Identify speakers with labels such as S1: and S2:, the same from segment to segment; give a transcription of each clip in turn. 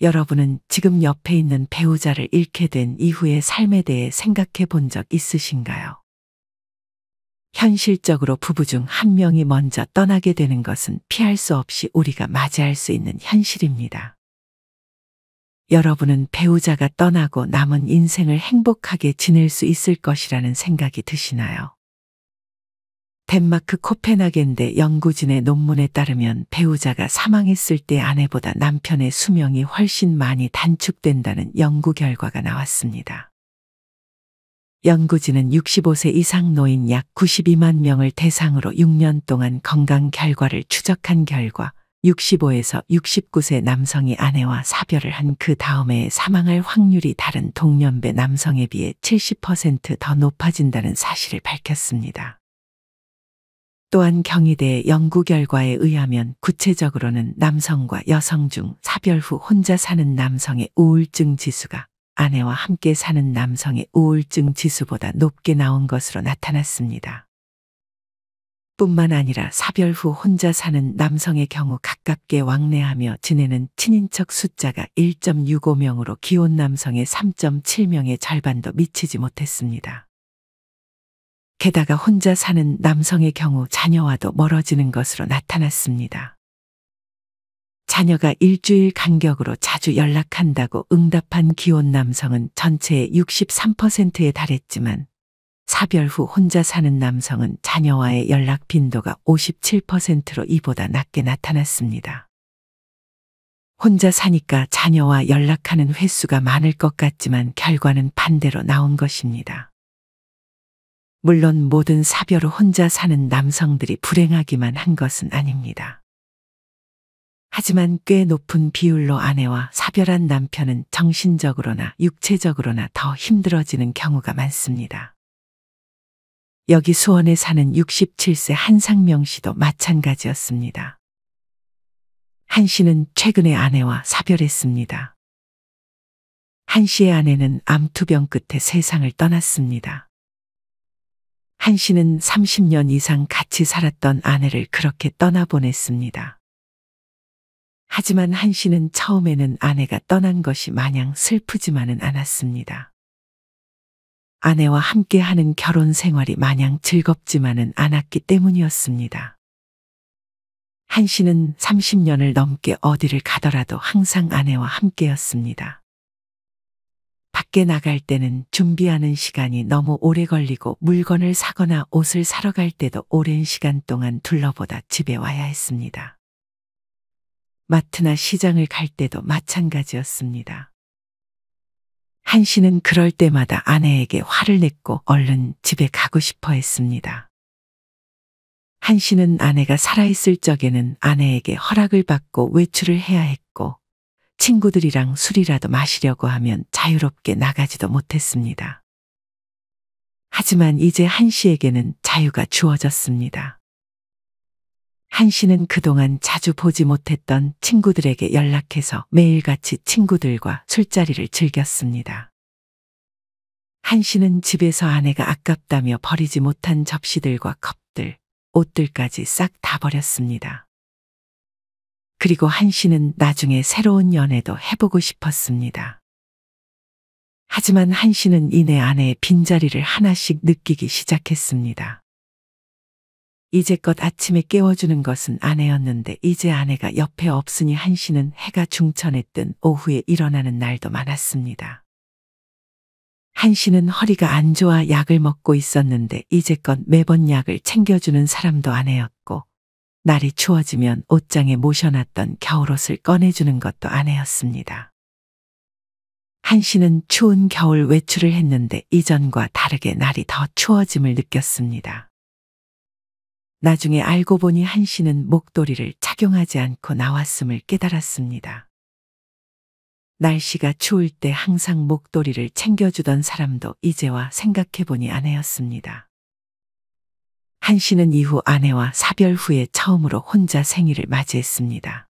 S1: 여러분은 지금 옆에 있는 배우자를 잃게 된 이후의 삶에 대해 생각해 본 적 있으신가요? 현실적으로 부부 중 한 명이 먼저 떠나게 되는 것은 피할 수 없이 우리가 맞이할 수 있는 현실입니다. 여러분은 배우자가 떠나고 남은 인생을 행복하게 지낼 수 있을 것이라는 생각이 드시나요? 덴마크 코펜하겐대 연구진의 논문에 따르면 배우자가 사망했을 때 아내보다 남편의 수명이 훨씬 많이 단축된다는 연구 결과가 나왔습니다. 연구진은 65세 이상 노인 약 92만 명을 대상으로 6년 동안 건강 결과를 추적한 결과 65에서 69세 남성이 아내와 사별을 한 그 다음 해에 사망할 확률이 다른 동년배 남성에 비해 70% 더 높아진다는 사실을 밝혔습니다. 또한 경희대의 연구 결과에 의하면 구체적으로는 남성과 여성 중 사별 후 혼자 사는 남성의 우울증 지수가 아내와 함께 사는 남성의 우울증 지수보다 높게 나온 것으로 나타났습니다. 뿐만 아니라 사별 후 혼자 사는 남성의 경우 가깝게 왕래하며 지내는 친인척 숫자가 1.65명으로 기혼 남성의 3.7명의 절반도 미치지 못했습니다. 게다가 혼자 사는 남성의 경우 자녀와도 멀어지는 것으로 나타났습니다. 자녀가 일주일 간격으로 자주 연락한다고 응답한 기혼 남성은 전체의 63%에 달했지만 사별 후 혼자 사는 남성은 자녀와의 연락 빈도가 57%로 이보다 낮게 나타났습니다. 혼자 사니까 자녀와 연락하는 횟수가 많을 것 같지만 결과는 반대로 나온 것입니다. 물론 모든 사별 후 혼자 사는 남성들이 불행하기만 한 것은 아닙니다. 하지만 꽤 높은 비율로 아내와 사별한 남편은 정신적으로나 육체적으로나 더 힘들어지는 경우가 많습니다. 여기 수원에 사는 67세 한상명 씨도 마찬가지였습니다. 한 씨는 최근에 아내와 사별했습니다. 한 씨의 아내는 암투병 끝에 세상을 떠났습니다. 한 씨는 30년 이상 같이 살았던 아내를 그렇게 떠나보냈습니다. 하지만 한 씨는 처음에는 아내가 떠난 것이 마냥 슬프지만은 않았습니다. 아내와 함께하는 결혼 생활이 마냥 즐겁지만은 않았기 때문이었습니다. 한 씨는 30년을 넘게 어디를 가더라도 항상 아내와 함께였습니다. 밖에 나갈 때는 준비하는 시간이 너무 오래 걸리고 물건을 사거나 옷을 사러 갈 때도 오랜 시간 동안 둘러보다 집에 와야 했습니다. 마트나 시장을 갈 때도 마찬가지였습니다. 한 씨는 그럴 때마다 아내에게 화를 냈고 얼른 집에 가고 싶어 했습니다. 한 씨는 아내가 살아있을 적에는 아내에게 허락을 받고 외출을 해야 했고 친구들이랑 술이라도 마시려고 하면 자유롭게 나가지도 못했습니다. 하지만 이제 한 씨에게는 자유가 주어졌습니다. 한 씨는 그동안 자주 보지 못했던 친구들에게 연락해서 매일같이 친구들과 술자리를 즐겼습니다. 한 씨는 집에서 아내가 아깝다며 버리지 못한 접시들과 컵들, 옷들까지 싹 다 버렸습니다. 그리고 한 씨는 나중에 새로운 연애도 해보고 싶었습니다. 하지만 한 씨는 이내 아내의 빈자리를 하나씩 느끼기 시작했습니다. 이제껏 아침에 깨워주는 것은 아내였는데 이제 아내가 옆에 없으니 한 씨는 해가 중천에 뜬 오후에 일어나는 날도 많았습니다. 한 씨는 허리가 안 좋아 약을 먹고 있었는데 이제껏 매번 약을 챙겨주는 사람도 아내였고 날이 추워지면 옷장에 모셔놨던 겨울옷을 꺼내주는 것도 아내였습니다. 한 씨는 추운 겨울 외출을 했는데 이전과 다르게 날이 더 추워짐을 느꼈습니다. 나중에 알고 보니 한 씨는 목도리를 착용하지 않고 나왔음을 깨달았습니다. 날씨가 추울 때 항상 목도리를 챙겨주던 사람도 이제와 생각해보니 아내였습니다. 한 씨는 이후 아내와 사별 후에 처음으로 혼자 생일을 맞이했습니다.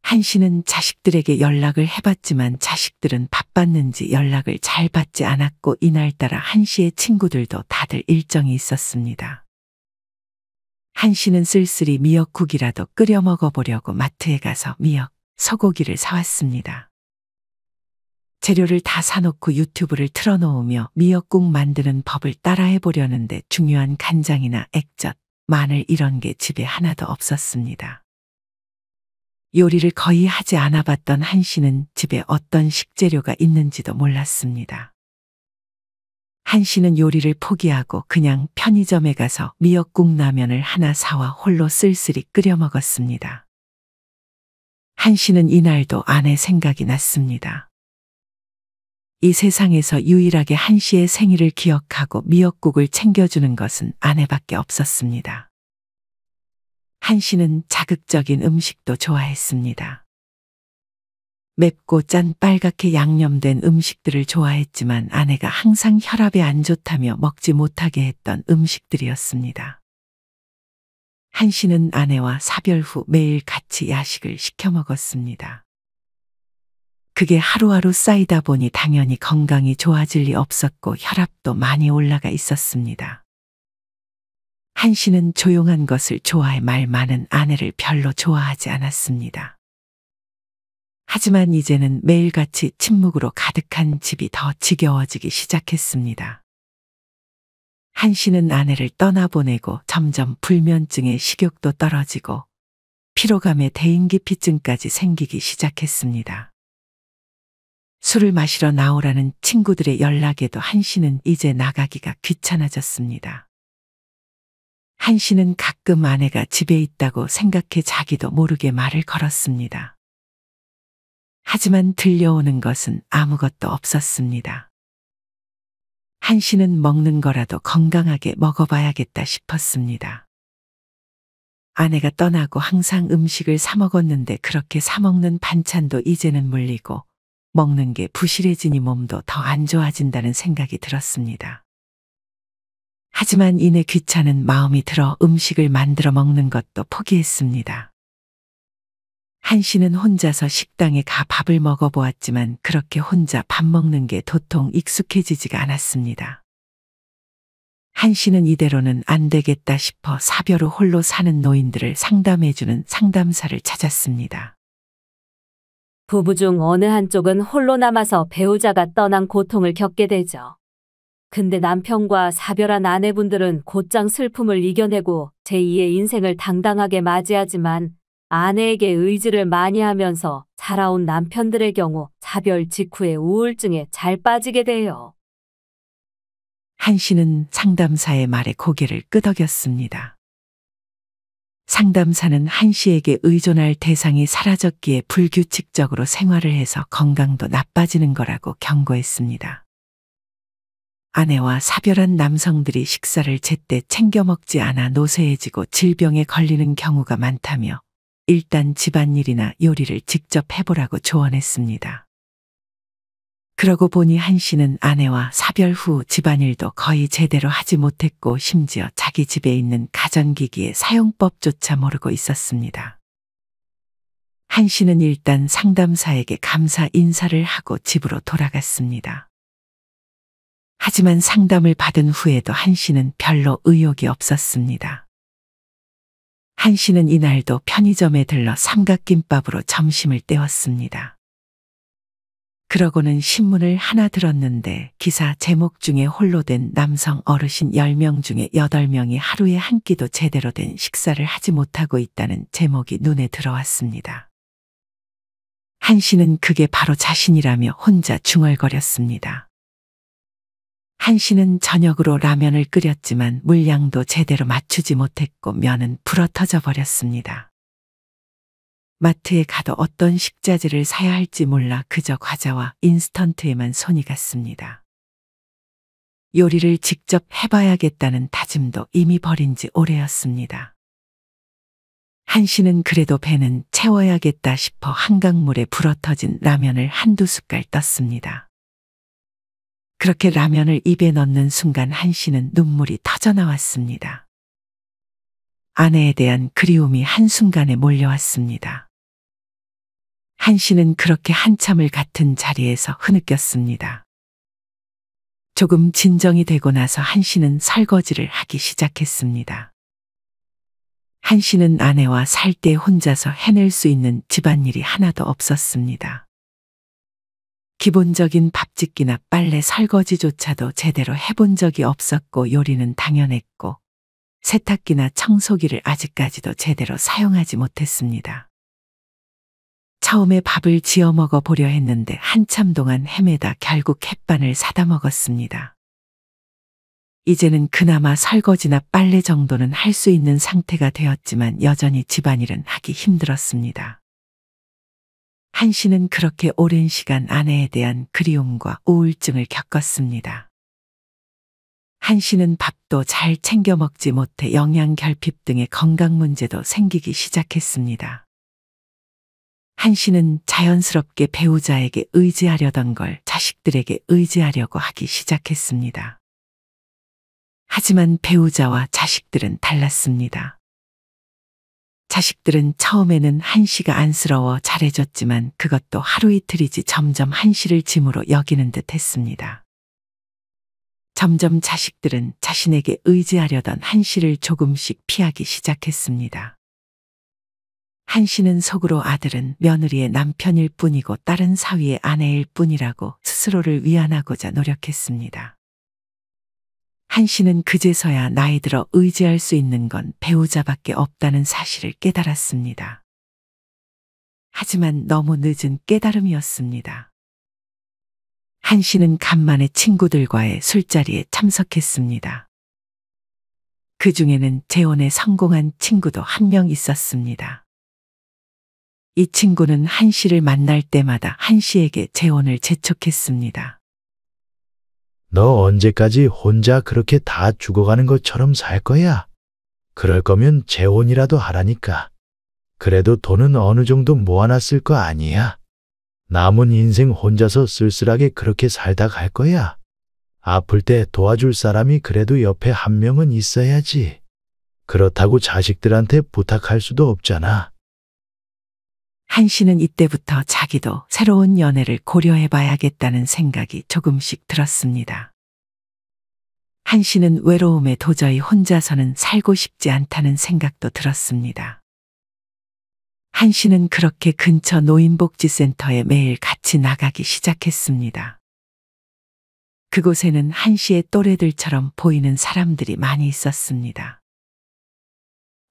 S1: 한 씨는 자식들에게 연락을 해봤지만 자식들은 바빴는지 연락을 잘 받지 않았고 이날따라 한 씨의 친구들도 다들 일정이 있었습니다. 한 씨는 쓸쓸히 미역국이라도 끓여 먹어보려고 마트에 가서 미역, 소고기를 사왔습니다. 재료를 다 사놓고 유튜브를 틀어놓으며 미역국 만드는 법을 따라해 보려는데 중요한 간장이나 액젓, 마늘 이런 게 집에 하나도 없었습니다. 요리를 거의 하지 않아 봤던 한 씨는 집에 어떤 식재료가 있는지도 몰랐습니다. 한 씨는 요리를 포기하고 그냥 편의점에 가서 미역국 라면을 하나 사와 홀로 쓸쓸히 끓여 먹었습니다. 한 씨는 이날도 아내 생각이 났습니다. 이 세상에서 유일하게 한 씨의 생일을 기억하고 미역국을 챙겨주는 것은 아내밖에 없었습니다. 한 씨는 자극적인 음식도 좋아했습니다. 맵고 짠 빨갛게 양념된 음식들을 좋아했지만 아내가 항상 혈압에 안 좋다며 먹지 못하게 했던 음식들이었습니다. 한 씨는 아내와 사별 후 매일 같이 야식을 시켜 먹었습니다. 그게 하루하루 쌓이다 보니 당연히 건강이 좋아질 리 없었고 혈압도 많이 올라가 있었습니다. 한 씨는 조용한 것을 좋아해 말 많은 아내를 별로 좋아하지 않았습니다. 하지만 이제는 매일같이 침묵으로 가득한 집이 더 지겨워지기 시작했습니다. 한 씨는 아내를 떠나보내고 점점 불면증에 식욕도 떨어지고 피로감에 대인기피증까지 생기기 시작했습니다. 술을 마시러 나오라는 친구들의 연락에도 한 씨는 이제 나가기가 귀찮아졌습니다. 한 씨는 가끔 아내가 집에 있다고 생각해 자기도 모르게 말을 걸었습니다. 하지만 들려오는 것은 아무것도 없었습니다. 한 씨는 먹는 거라도 건강하게 먹어봐야겠다 싶었습니다. 아내가 떠나고 항상 음식을 사 먹었는데 그렇게 사 먹는 반찬도 이제는 물리고 먹는 게 부실해지니 몸도 더 안 좋아진다는 생각이 들었습니다. 하지만 이내 귀찮은 마음이 들어 음식을 만들어 먹는 것도 포기했습니다. 한 씨는 혼자서 식당에 가 밥을 먹어보았지만 그렇게 혼자 밥 먹는 게 도통 익숙해지지가 않았습니다. 한 씨는 이대로는 안 되겠다 싶어 사별 후 홀로 사는 노인들을 상담해주는 상담사를 찾았습니다.
S2: 부부 중 어느 한쪽은 홀로 남아서 배우자가 떠난 고통을 겪게 되죠. 근데 남편과 사별한 아내분들은 곧장 슬픔을 이겨내고 제2의 인생을 당당하게 맞이하지만 아내에게 의지를 많이 하면서 살아온 남편들의 경우 사별 직후에 우울증에 잘 빠지게 돼요.
S1: 한 씨는 상담사의 말에 고개를 끄덕였습니다. 상담사는 한 씨에게 의존할 대상이 사라졌기에 불규칙적으로 생활을 해서 건강도 나빠지는 거라고 경고했습니다. 아내와 사별한 남성들이 식사를 제때 챙겨 먹지 않아 노쇠해지고 질병에 걸리는 경우가 많다며 일단 집안일이나 요리를 직접 해보라고 조언했습니다. 그러고 보니 한 씨는 아내와 사별 후 집안일도 거의 제대로 하지 못했고 심지어 자기 집에 있는 가전기기의 사용법조차 모르고 있었습니다. 한 씨는 일단 상담사에게 감사 인사를 하고 집으로 돌아갔습니다. 하지만 상담을 받은 후에도 한 씨는 별로 의욕이 없었습니다. 한 씨는 이날도 편의점에 들러 삼각김밥으로 점심을 때웠습니다. 그러고는 신문을 하나 들었는데 기사 제목 중에 홀로 된 남성 어르신 10명 중에 8명이 하루에 한 끼도 제대로 된 식사를 하지 못하고 있다는 제목이 눈에 들어왔습니다. 한 씨는 그게 바로 자신이라며 혼자 중얼거렸습니다. 한 씨는 저녁으로 라면을 끓였지만 물량도 제대로 맞추지 못했고 면은 불어터져 버렸습니다. 마트에 가도 어떤 식자재를 사야 할지 몰라 그저 과자와 인스턴트에만 손이 갔습니다. 요리를 직접 해봐야겠다는 다짐도 이미 버린 지 오래였습니다. 한 씨는 그래도 배는 채워야겠다 싶어 한강물에 불어터진 라면을 한두 숟갈 떴습니다. 그렇게 라면을 입에 넣는 순간 한 씨는 눈물이 터져나왔습니다. 아내에 대한 그리움이 한순간에 몰려왔습니다. 한 씨는 그렇게 한참을 같은 자리에서 흐느꼈습니다. 조금 진정이 되고 나서 한 씨는 설거지를 하기 시작했습니다. 한 씨는 아내와 살 때 혼자서 해낼 수 있는 집안일이 하나도 없었습니다. 기본적인 밥짓기나 빨래 설거지조차도 제대로 해본 적이 없었고 요리는 당연했고 세탁기나 청소기를 아직까지도 제대로 사용하지 못했습니다. 처음에 밥을 지어 먹어 보려 했는데 한참 동안 헤매다 결국 햇반을 사다 먹었습니다. 이제는 그나마 설거지나 빨래 정도는 할 수 있는 상태가 되었지만 여전히 집안일은 하기 힘들었습니다. 한 씨는 그렇게 오랜 시간 아내에 대한 그리움과 우울증을 겪었습니다. 한 씨는 밥도 잘 챙겨 먹지 못해 영양 결핍 등의 건강 문제도 생기기 시작했습니다. 한 씨는 자연스럽게 배우자에게 의지하려던 걸 자식들에게 의지하려고 하기 시작했습니다. 하지만 배우자와 자식들은 달랐습니다. 자식들은 처음에는 한 씨가 안쓰러워 잘해줬지만 그것도 하루 이틀이지 점점 한 씨를 짐으로 여기는 듯 했습니다. 점점 자식들은 자신에게 의지하려던 한 씨를 조금씩 피하기 시작했습니다. 한 씨는 속으로 아들은 며느리의 남편일 뿐이고 딸은 사위의 아내일 뿐이라고 스스로를 위안하고자 노력했습니다. 한 씨는 그제서야 나이 들어 의지할 수 있는 건 배우자밖에 없다는 사실을 깨달았습니다. 하지만 너무 늦은 깨달음이었습니다. 한 씨는 간만에 친구들과의 술자리에 참석했습니다. 그 중에는 재혼에 성공한 친구도 한 명 있었습니다. 이 친구는 한 씨를 만날 때마다 한 씨에게 재혼을 재촉했습니다.
S3: 너 언제까지 혼자 그렇게 다 죽어가는 것처럼 살 거야? 그럴 거면 재혼이라도 하라니까. 그래도 돈은 어느 정도 모아놨을 거 아니야? 남은 인생 혼자서 쓸쓸하게 그렇게 살다 갈 거야. 아플 때 도와줄 사람이 그래도 옆에 한 명은 있어야지. 그렇다고 자식들한테 부탁할 수도 없잖아.
S1: 한 씨는 이때부터 자기도 새로운 연애를 고려해 봐야겠다는 생각이 조금씩 들었습니다. 한 씨는 외로움에 도저히 혼자서는 살고 싶지 않다는 생각도 들었습니다. 한 씨는 그렇게 근처 노인복지센터에 매일 같이 나가기 시작했습니다. 그곳에는 한 씨의 또래들처럼 보이는 사람들이 많이 있었습니다.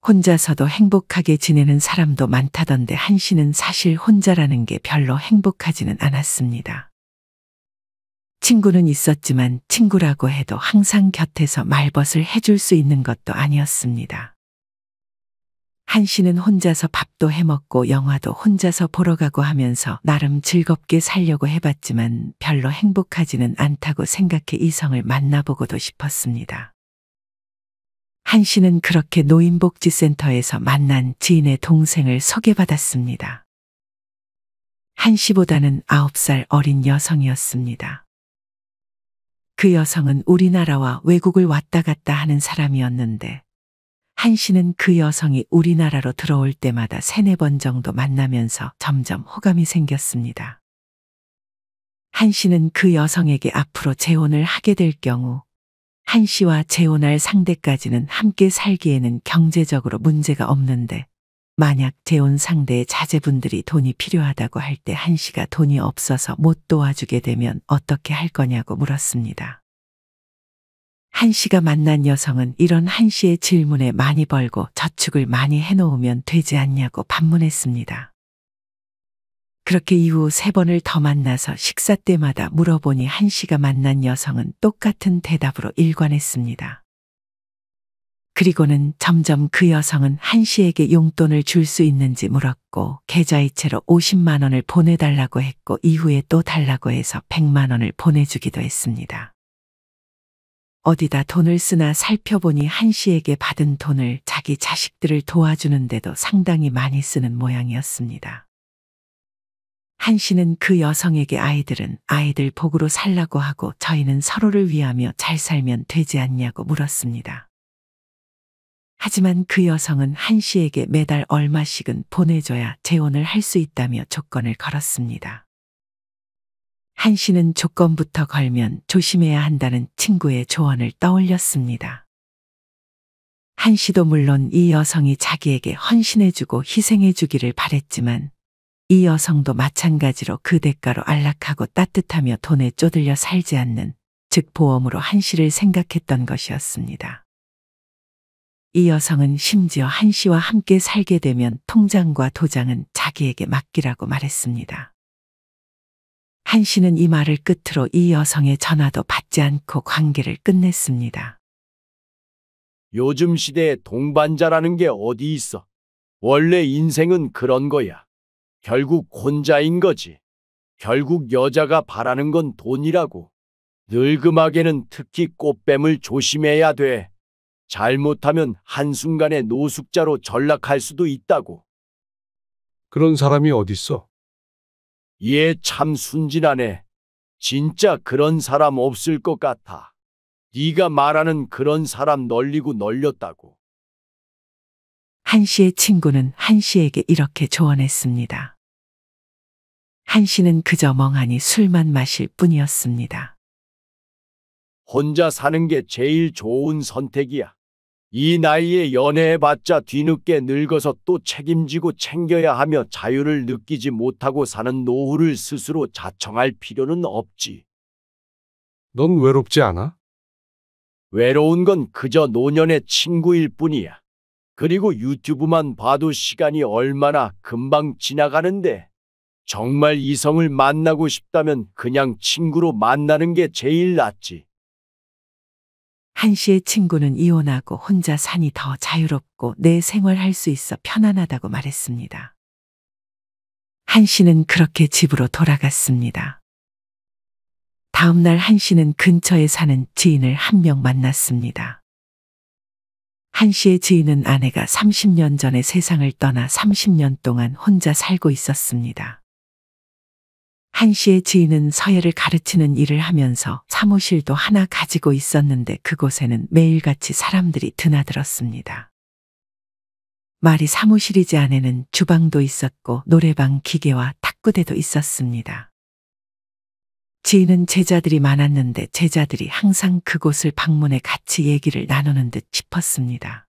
S1: 혼자서도 행복하게 지내는 사람도 많다던데 한 씨는 사실 혼자라는 게 별로 행복하지는 않았습니다. 친구는 있었지만 친구라고 해도 항상 곁에서 말벗을 해줄 수 있는 것도 아니었습니다. 한 씨는 혼자서 밥도 해먹고 영화도 혼자서 보러 가고 하면서 나름 즐겁게 살려고 해봤지만 별로 행복하지는 않다고 생각해 이성을 만나보고도 싶었습니다. 한 씨는 그렇게 노인복지센터에서 만난 지인의 동생을 소개받았습니다. 한 씨보다는 9살 어린 여성이었습니다. 그 여성은 우리나라와 외국을 왔다 갔다 하는 사람이었는데 한 씨는 그 여성이 우리나라로 들어올 때마다 3-4번 정도 만나면서 점점 호감이 생겼습니다. 한 씨는 그 여성에게 앞으로 재혼을 하게 될 경우 한 씨와 재혼할 상대까지는 함께 살기에는 경제적으로 문제가 없는데 만약 재혼 상대의 자제분들이 돈이 필요하다고 할 때 한 씨가 돈이 없어서 못 도와주게 되면 어떻게 할 거냐고 물었습니다. 한 씨가 만난 여성은 이런 한 씨의 질문에 많이 벌고 저축을 많이 해놓으면 되지 않냐고 반문했습니다. 그렇게 이후 3번을 더 만나서 식사 때마다 물어보니 한 씨가 만난 여성은 똑같은 대답으로 일관했습니다. 그리고는 점점 그 여성은 한 씨에게 용돈을 줄 수 있는지 물었고 계좌이체로 50만 원을 보내달라고 했고 이후에 또 달라고 해서 100만 원을 보내주기도 했습니다. 어디다 돈을 쓰나 살펴보니 한 씨에게 받은 돈을 자기 자식들을 도와주는데도 상당히 많이 쓰는 모양이었습니다. 한 씨는 그 여성에게 아이들은 아이들 복으로 살라고 하고 저희는 서로를 위하며 잘 살면 되지 않냐고 물었습니다. 하지만 그 여성은 한 씨에게 매달 얼마씩은 보내줘야 재혼을 할 수 있다며 조건을 걸었습니다. 한 씨는 조건부터 걸면 조심해야 한다는 친구의 조언을 떠올렸습니다. 한 씨도 물론 이 여성이 자기에게 헌신해주고 희생해주기를 바랬지만 이 여성도 마찬가지로 그 대가로 안락하고 따뜻하며 돈에 쪼들려 살지 않는, 즉 보험으로 한 씨를 생각했던 것이었습니다. 이 여성은 심지어 한 씨와 함께 살게 되면 통장과 도장은 자기에게 맡기라고 말했습니다. 한 씨는 이 말을 끝으로 이 여성의 전화도 받지 않고 관계를 끝냈습니다.
S4: 요즘 시대에 동반자라는 게 어디 있어? 원래 인생은 그런 거야. 결국 혼자인 거지. 결국 여자가 바라는 건 돈이라고. 늙음하게는 특히 꽃뱀을 조심해야 돼. 잘못하면 한순간에 노숙자로 전락할 수도 있다고.
S5: 그런 사람이 어딨어?
S4: 얘 참 순진하네. 진짜 그런 사람 없을 것 같아. 네가 말하는 그런 사람 널리고 널렸다고.
S1: 한 씨의 친구는 한 씨에게 이렇게 조언했습니다. 한 씨는 그저 멍하니 술만 마실 뿐이었습니다.
S4: 혼자 사는 게 제일 좋은 선택이야. 이 나이에 연애해봤자 뒤늦게 늙어서 또 책임지고 챙겨야 하며 자유를 느끼지 못하고 사는 노후를 스스로 자청할 필요는 없지.
S5: 넌 외롭지 않아?
S4: 외로운 건 그저 노년의 친구일 뿐이야. 그리고 유튜브만 봐도 시간이 얼마나 금방 지나가는데, 정말 이성을 만나고 싶다면 그냥 친구로 만나는 게 제일 낫지.
S1: 한 씨의 친구는 이혼하고 혼자 사니 더 자유롭고 내 생활할 수 있어 편안하다고 말했습니다. 한 씨는 그렇게 집으로 돌아갔습니다. 다음 날 한 씨는 근처에 사는 지인을 한 명 만났습니다. 한 씨의 지인은 아내가 30년 전에 세상을 떠나 30년 동안 혼자 살고 있었습니다. 한 씨의 지인은 서예를 가르치는 일을 하면서 사무실도 하나 가지고 있었는데 그곳에는 매일같이 사람들이 드나들었습니다. 말이 사무실이지 안에는 주방도 있었고 노래방 기계와 탁구대도 있었습니다. 지인은 제자들이 많았는데 제자들이 항상 그곳을 방문해 같이 얘기를 나누는 듯 싶었습니다.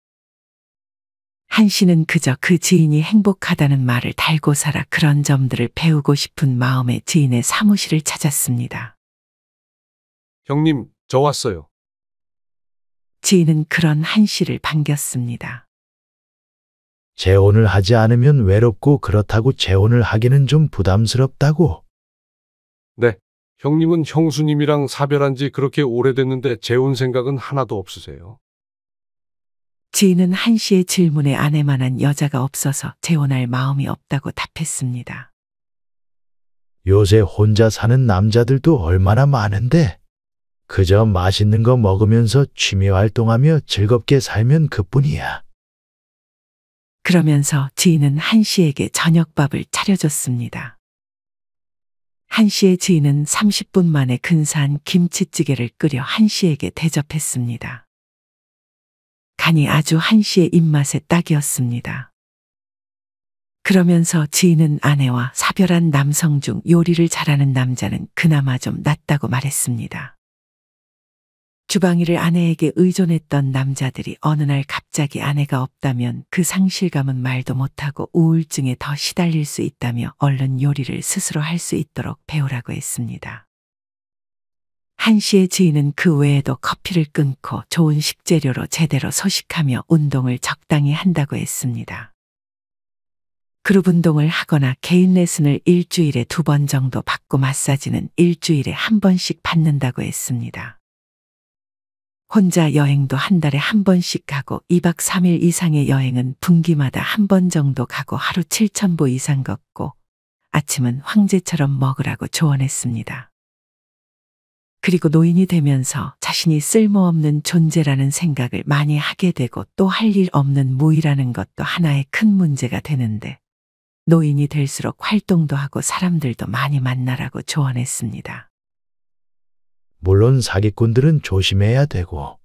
S1: 한 씨는 그저 그 지인이 행복하다는 말을 달고 살아 그런 점들을 배우고 싶은 마음에 지인의 사무실을 찾았습니다.
S5: 형님, 저 왔어요.
S1: 지인은 그런 한 씨를 반겼습니다.
S3: 재혼을 하지 않으면 외롭고 그렇다고 재혼을 하기는 좀 부담스럽다고.
S5: 네. 형님은 형수님이랑 사별한 지 그렇게 오래됐는데 재혼 생각은 하나도 없으세요?
S1: 지인은 한 씨의 질문에 아내만한 여자가 없어서 재혼할 마음이 없다고 답했습니다.
S3: 요새 혼자 사는 남자들도 얼마나 많은데 그저 맛있는 거 먹으면서 취미 활동하며 즐겁게 살면 그뿐이야.
S1: 그러면서 지인은 한 씨에게 저녁밥을 차려줬습니다. 한 씨의 지인은 30분 만에 근사한 김치찌개를 끓여 한 씨에게 대접했습니다. 간이 아주 한 씨의 입맛에 딱이었습니다. 그러면서 지인은 아내와 사별한 남성 중 요리를 잘하는 남자는 그나마 좀 낫다고 말했습니다. 주방일을 아내에게 의존했던 남자들이 어느 날 갑자기 아내가 없다면 그 상실감은 말도 못하고 우울증에 더 시달릴 수 있다며 얼른 요리를 스스로 할 수 있도록 배우라고 했습니다. 한 씨의 지인은 그 외에도 커피를 끊고 좋은 식재료로 제대로 소식하며 운동을 적당히 한다고 했습니다. 그룹 운동을 하거나 개인 레슨을 일주일에 2번 정도 받고 마사지는 일주일에 1번씩 받는다고 했습니다. 혼자 여행도 한 달에 1번씩 가고 2박 3일 이상의 여행은 분기마다 1번 정도 가고 하루 7,000보 이상 걷고 아침은 황제처럼 먹으라고 조언했습니다. 그리고 노인이 되면서 자신이 쓸모없는 존재라는 생각을 많이 하게 되고 또 할 일 없는 무이라는 것도 하나의 큰 문제가 되는데 노인이 될수록 활동도 하고 사람들도 많이 만나라고 조언했습니다.
S3: 물론 사기꾼들은 조심해야 되고.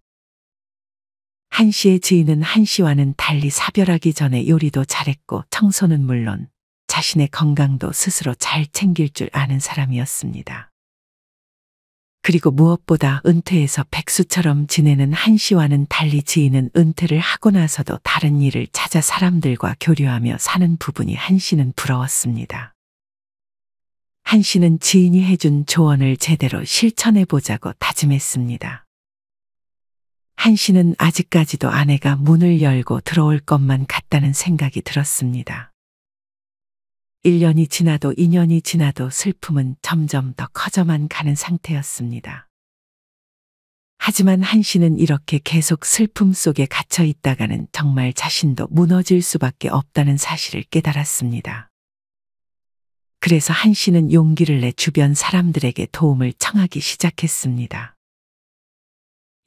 S1: 한 씨의 지인은 한 씨와는 달리 사별하기 전에 요리도 잘했고 청소는 물론 자신의 건강도 스스로 잘 챙길 줄 아는 사람이었습니다. 그리고 무엇보다 은퇴해서 백수처럼 지내는 한 씨와는 달리 지인은 은퇴를 하고 나서도 다른 일을 찾아 사람들과 교류하며 사는 부분이 한 씨는 부러웠습니다. 한 씨는 지인이 해준 조언을 제대로 실천해 보자고 다짐했습니다. 한 씨는 아직까지도 아내가 문을 열고 들어올 것만 같다는 생각이 들었습니다. 1년이 지나도 2년이 지나도 슬픔은 점점 더 커져만 가는 상태였습니다. 하지만 한 씨는 이렇게 계속 슬픔 속에 갇혀 있다가는 정말 자신도 무너질 수밖에 없다는 사실을 깨달았습니다. 그래서 한 씨는 용기를 내 주변 사람들에게 도움을 청하기 시작했습니다.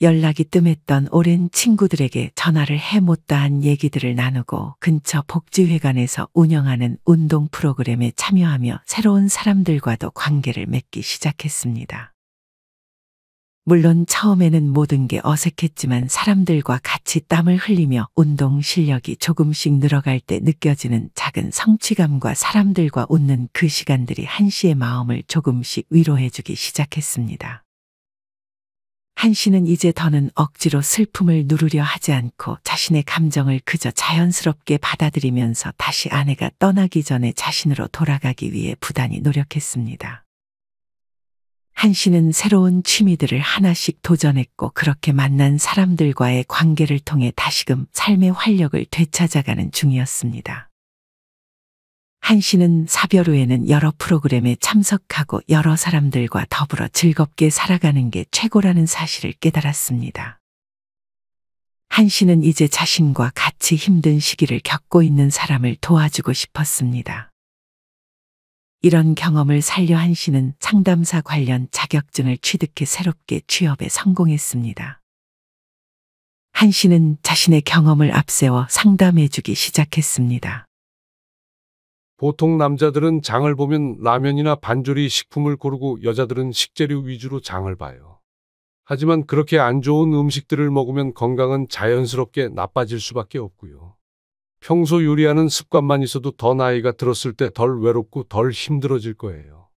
S1: 연락이 뜸했던 오랜 친구들에게 전화를 해 못다한 얘기들을 나누고 근처 복지회관에서 운영하는 운동 프로그램에 참여하며 새로운 사람들과도 관계를 맺기 시작했습니다. 물론 처음에는 모든 게 어색했지만 사람들과 같이 땀을 흘리며 운동 실력이 조금씩 늘어갈 때 느껴지는 작은 성취감과 사람들과 웃는 그 시간들이 한 씨의 마음을 조금씩 위로해주기 시작했습니다. 한 씨는 이제 더는 억지로 슬픔을 누르려 하지 않고 자신의 감정을 그저 자연스럽게 받아들이면서 다시 아내가 떠나기 전에 자신으로 돌아가기 위해 부단히 노력했습니다. 한 씨는 새로운 취미들을 하나씩 도전했고 그렇게 만난 사람들과의 관계를 통해 다시금 삶의 활력을 되찾아가는 중이었습니다. 한 씨는 사별 후에는 여러 프로그램에 참석하고 여러 사람들과 더불어 즐겁게 살아가는 게 최고라는 사실을 깨달았습니다. 한 씨는 이제 자신과 같이 힘든 시기를 겪고 있는 사람을 도와주고 싶었습니다. 이런 경험을 살려 한 씨는 상담사 관련 자격증을 취득해 새롭게 취업에 성공했습니다. 한 씨는 자신의 경험을 앞세워 상담해주기 시작했습니다.
S5: 보통 남자들은 장을 보면 라면이나 반조리 식품을 고르고 여자들은 식재료 위주로 장을 봐요. 하지만 그렇게 안 좋은 음식들을 먹으면 건강은 자연스럽게 나빠질 수밖에 없고요. 평소 요리하는 습관만 있어도 더 나이가 들었을 때 덜 외롭고 덜 힘들어질 거예요.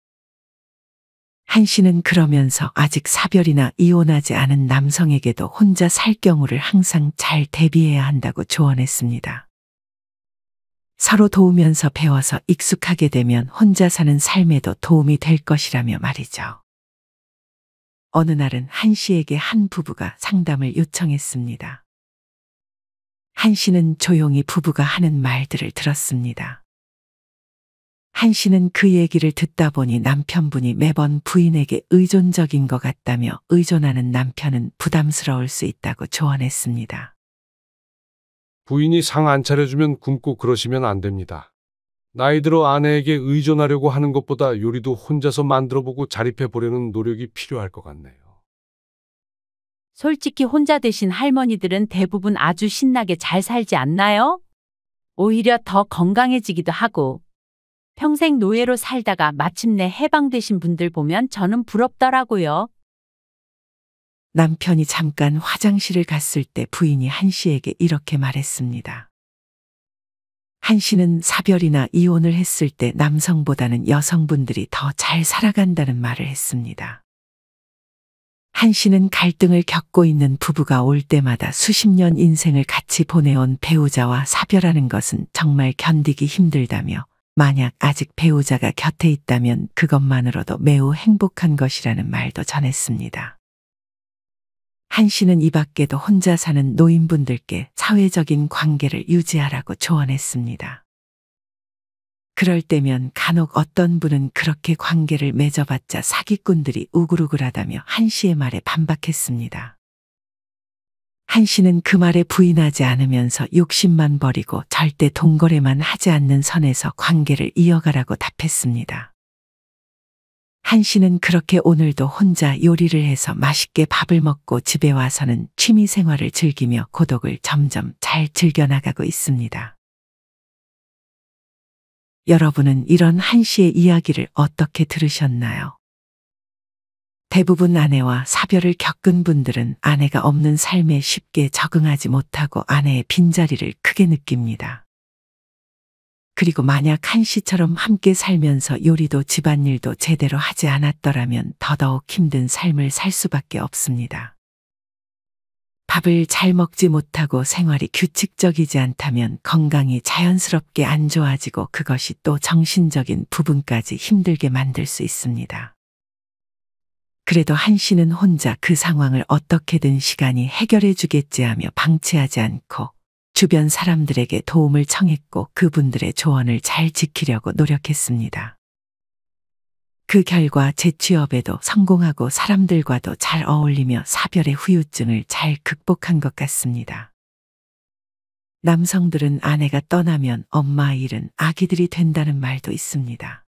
S1: 한 씨는 그러면서 아직 사별이나 이혼하지 않은 남성에게도 혼자 살 경우를 항상 잘 대비해야 한다고 조언했습니다. 서로 도우면서 배워서 익숙하게 되면 혼자 사는 삶에도 도움이 될 것이라며 말이죠. 어느 날은 한 씨에게 한 부부가 상담을 요청했습니다. 한 씨는 조용히 부부가 하는 말들을 들었습니다. 한 씨는 그 얘기를 듣다 보니 남편분이 매번 부인에게 의존적인 것 같다며 의존하는 남편은 부담스러울 수 있다고 조언했습니다.
S5: 부인이 상 안 차려주면 굶고 그러시면 안 됩니다. 나이 들어 아내에게 의존하려고 하는 것보다 요리도 혼자서 만들어보고 자립해보려는 노력이 필요할 것 같네요.
S6: 솔직히 혼자 드신 할머니들은 대부분 아주 신나게 잘 살지 않나요? 오히려 더 건강해지기도 하고 평생 노예로 살다가 마침내 해방되신 분들 보면 저는 부럽더라고요.
S1: 남편이 잠깐 화장실을 갔을 때 부인이 한 씨에게 이렇게 말했습니다. 한 씨는 사별이나 이혼을 했을 때 남성보다는 여성분들이 더 잘 살아간다는 말을 했습니다. 한 씨는 갈등을 겪고 있는 부부가 올 때마다 수십 년 인생을 같이 보내온 배우자와 사별하는 것은 정말 견디기 힘들다며 만약 아직 배우자가 곁에 있다면 그것만으로도 매우 행복한 것이라는 말도 전했습니다. 한 씨는 이 밖에도 혼자 사는 노인분들께 사회적인 관계를 유지하라고 조언했습니다. 그럴 때면 간혹 어떤 분은 그렇게 관계를 맺어봤자 사기꾼들이 우글우글하다며 한 씨의 말에 반박했습니다. 한 씨는 그 말에 부인하지 않으면서 욕심만 버리고 절대 동거래만 하지 않는 선에서 관계를 이어가라고 답했습니다. 한 씨는 그렇게 오늘도 혼자 요리를 해서 맛있게 밥을 먹고 집에 와서는 취미 생활을 즐기며 고독을 점점 잘 즐겨나가고 있습니다. 여러분은 이런 한 씨의 이야기를 어떻게 들으셨나요? 대부분 아내와 사별을 겪은 분들은 아내가 없는 삶에 쉽게 적응하지 못하고 아내의 빈자리를 크게 느낍니다. 그리고 만약 한 씨처럼 함께 살면서 요리도 집안일도 제대로 하지 않았더라면 더더욱 힘든 삶을 살 수밖에 없습니다. 밥을 잘 먹지 못하고 생활이 규칙적이지 않다면 건강이 자연스럽게 안 좋아지고 그것이 또 정신적인 부분까지 힘들게 만들 수 있습니다. 그래도 한 씨는 혼자 그 상황을 어떻게든 시간이 해결해 주겠지 하며 방치하지 않고 주변 사람들에게 도움을 청했고 그분들의 조언을 잘 지키려고 노력했습니다. 그 결과 재취업에도 성공하고 사람들과도 잘 어울리며 사별의 후유증을 잘 극복한 것 같습니다. 남성들은 아내가 떠나면 엄마 일은 아기들이 된다는 말도 있습니다.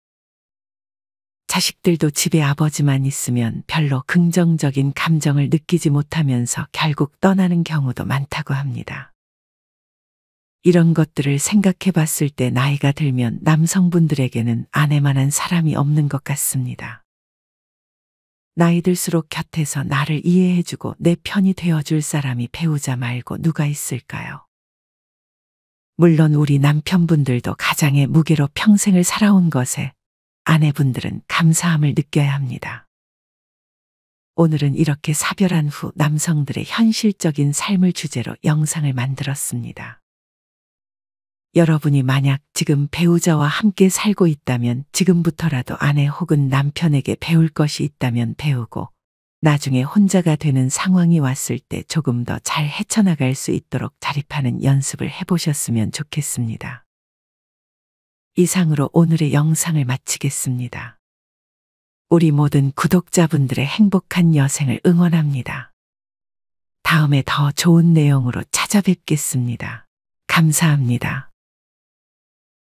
S1: 자식들도 집에 아버지만 있으면 별로 긍정적인 감정을 느끼지 못하면서 결국 떠나는 경우도 많다고 합니다. 이런 것들을 생각해 봤을 때 나이가 들면 남성분들에게는 아내만한 사람이 없는 것 같습니다. 나이 들수록 곁에서 나를 이해해주고 내 편이 되어줄 사람이 배우자 말고 누가 있을까요? 물론 우리 남편분들도 가장의 무게로 평생을 살아온 것에 아내분들은 감사함을 느껴야 합니다. 오늘은 이렇게 사별한 후 남성들의 현실적인 삶을 주제로 영상을 만들었습니다. 여러분이 만약 지금 배우자와 함께 살고 있다면 지금부터라도 아내 혹은 남편에게 배울 것이 있다면 배우고 나중에 혼자가 되는 상황이 왔을 때 조금 더 잘 헤쳐나갈 수 있도록 자립하는 연습을 해보셨으면 좋겠습니다. 이상으로 오늘의 영상을 마치겠습니다. 우리 모든 구독자분들의 행복한 여생을 응원합니다. 다음에 더 좋은 내용으로 찾아뵙겠습니다. 감사합니다.